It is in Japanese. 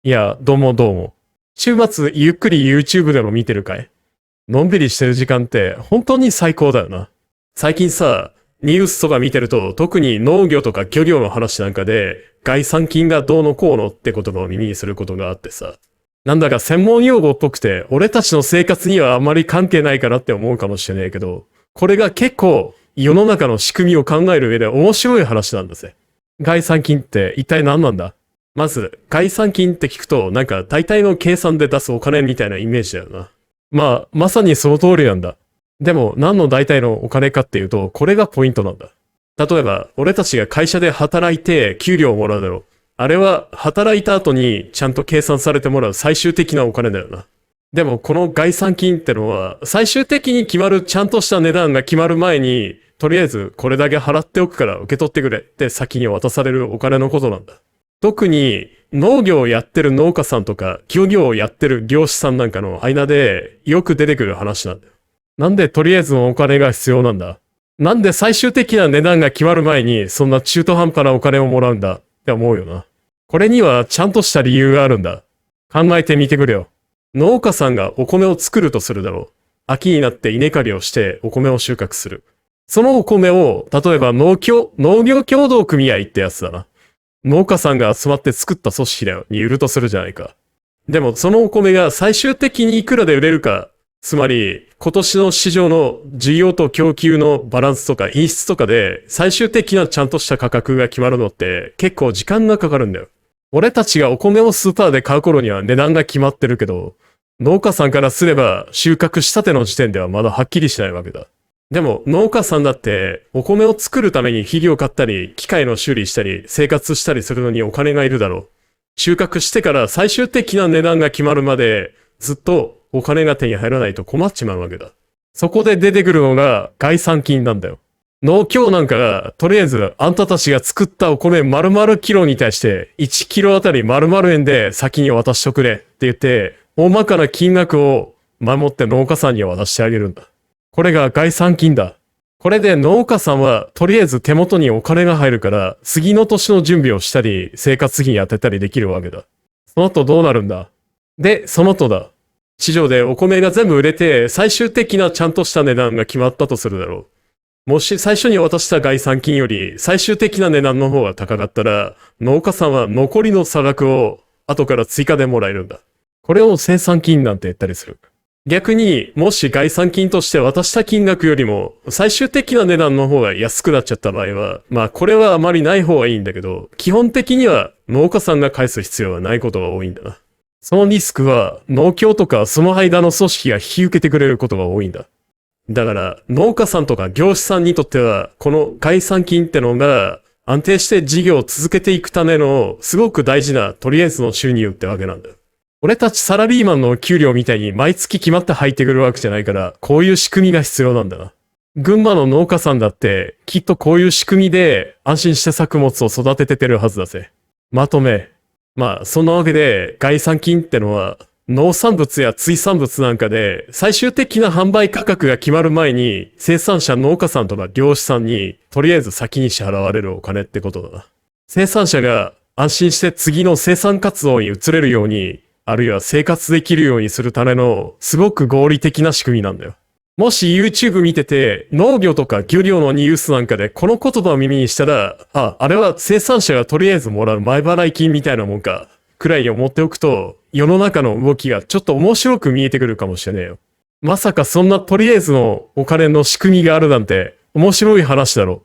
いや、どうもどうも。週末ゆっくり YouTube でも見てるかい？のんびりしてる時間って本当に最高だよな。最近さ、ニュースとか見てると特に農業とか漁業の話なんかで概算金がどうのこうのってことを耳にすることがあってさ。なんだか専門用語っぽくて俺たちの生活にはあまり関係ないかなって思うかもしれないけど、これが結構世の中の仕組みを考える上で面白い話なんだぜ。概算金って一体何なんだ？まず、概算金って聞くと、なんか大体の計算で出すお金みたいなイメージだよな。まさにその通りなんだ。でも、何の大体のお金かっていうと、これがポイントなんだ。例えば、俺たちが会社で働いて給料をもらうだろう。あれは、働いた後にちゃんと計算されてもらう最終的なお金だよな。でも、この概算金ってのは、最終的に決まるちゃんとした値段が決まる前に、とりあえずこれだけ払っておくから受け取ってくれって先に渡されるお金のことなんだ。特に農業をやってる農家さんとか漁業をやってる業者さんなんかの間でよく出てくる話なんだよ。なんでとりあえずのお金が必要なんだ？なんで最終的な値段が決まる前にそんな中途半端なお金をもらうんだって思うよな。これにはちゃんとした理由があるんだ。考えてみてくれよ。農家さんがお米を作るとするだろう。秋になって稲刈りをしてお米を収穫する。そのお米を例えば農業協同組合ってやつだな。農家さんが集まって作った組織だよに売るとするじゃないか。でもそのお米が最終的にいくらで売れるか、つまり今年の市場の需要と供給のバランスとか品質とかで最終的なちゃんとした価格が決まるのって結構時間がかかるんだよ。俺たちがお米をスーパーで買う頃には値段が決まってるけど、農家さんからすれば収穫したての時点ではまだはっきりしないわけだ。でも農家さんだってお米を作るために肥料買ったり、機械の修理したり、生活したりするのにお金がいるだろう。収穫してから最終的な値段が決まるまでずっとお金が手に入らないと困っちまうわけだ。そこで出てくるのが概算金なんだよ。農協なんかがとりあえずあんたたちが作ったお米丸々キロに対して1キロあたり丸々円で先に渡しとくれって言って大まかな金額を守って農家さんに渡してあげるんだ。これが概算金だ。これで農家さんはとりあえず手元にお金が入るから次の年の準備をしたり生活費に当てたりできるわけだ。その後どうなるんだ？で、その後だ。市場でお米が全部売れて最終的なちゃんとした値段が決まったとするだろう。もし最初に渡した概算金より最終的な値段の方が高かったら農家さんは残りの差額を後から追加でもらえるんだ。これを生産金なんて言ったりする。逆に、もし概算金として渡した金額よりも、最終的な値段の方が安くなっちゃった場合は、これはあまりない方がいいんだけど、基本的には農家さんが返す必要はないことが多いんだな。そのリスクは、農協とかその間の組織が引き受けてくれることが多いんだ。だから、農家さんとか業者さんにとっては、この概算金ってのが、安定して事業を続けていくための、すごく大事な、とりあえずの収入ってわけなんだよ。俺たちサラリーマンの給料みたいに毎月決まって入ってくるわけじゃないから、こういう仕組みが必要なんだな。群馬の農家さんだって、きっとこういう仕組みで安心して作物を育ててるはずだぜ。まとめ。そんなわけで、概算金ってのは、農産物や水産物なんかで、最終的な販売価格が決まる前に、生産者農家さんとか業者さんに、とりあえず先に支払われるお金ってことだな。生産者が安心して次の生産活動に移れるように、あるいは生活できるようにするためのすごく合理的な仕組みなんだよ。もし YouTube 見てて農業とか漁業のニュースなんかでこの言葉を耳にしたら、あれは生産者がとりあえずもらう前払い金みたいなもんか、くらいに思っておくと世の中の動きがちょっと面白く見えてくるかもしれねえよ。まさかそんなとりあえずのお金の仕組みがあるなんて面白い話だろ。